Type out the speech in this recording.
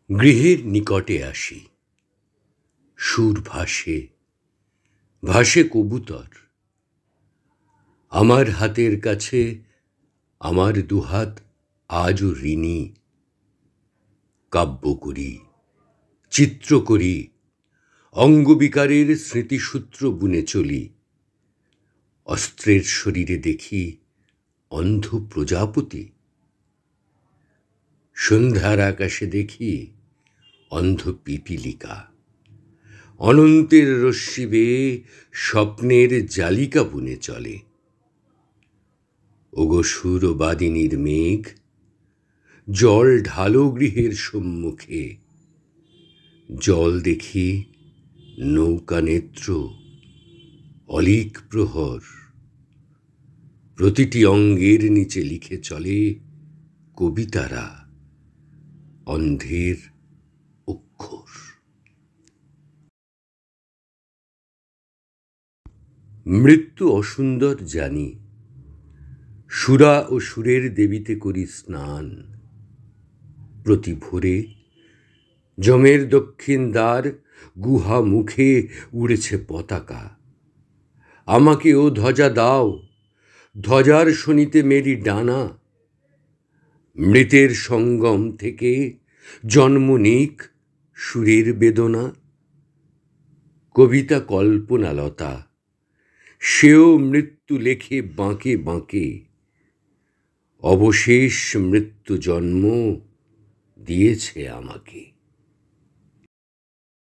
গৃহের নিকটে আসি, সুর ভাসে, ভাসে কবুতর। আমার হাতের কাছে আমার দুহাত আজও ঋণী। কাব্য করি, চিত্র করি, অঙ্গবিকারের স্মৃতিসূত্র বুনে চলি। অস্ত্রের শরীরে দেখি অন্ধ প্রজাপতি, সন্ধ্যার আকাশে দেখি অন্ধ পিপীলিকা। অনন্তের রশ্মি বেয়ে স্বপ্নের জালিকা বুনে চলে। ওগো সুরবাদিনীর মেঘ, জল ঢালো গৃহের সম্মুখে। জল দেখি নৌকা নেত্র, অলিক প্রহর। প্রতিটি অঙ্গের নিচে লিখে চলে কবিতারা, অন্ধের অক্ষর। মৃত্যু অসুন্দর জানি, সুরা ও সুরের দেবীতে করি স্নান। প্রতি ভোরে যমের দক্ষিণ দ্বার গুহা মুখে উড়েছে পতাকা। আমাকে ও ধ্বজা দাও, ধ্বজার শনিতে মেরি ডানা। মৃতের সঙ্গম থেকে জন্ম নিক সুরের বেদনা। কবিতা কল্পনালতা, সেও মৃত্যু লেখে বাঁকে বাঁকে। অবশেষ মৃত্যু জন্ম দিয়েছে আমাকে।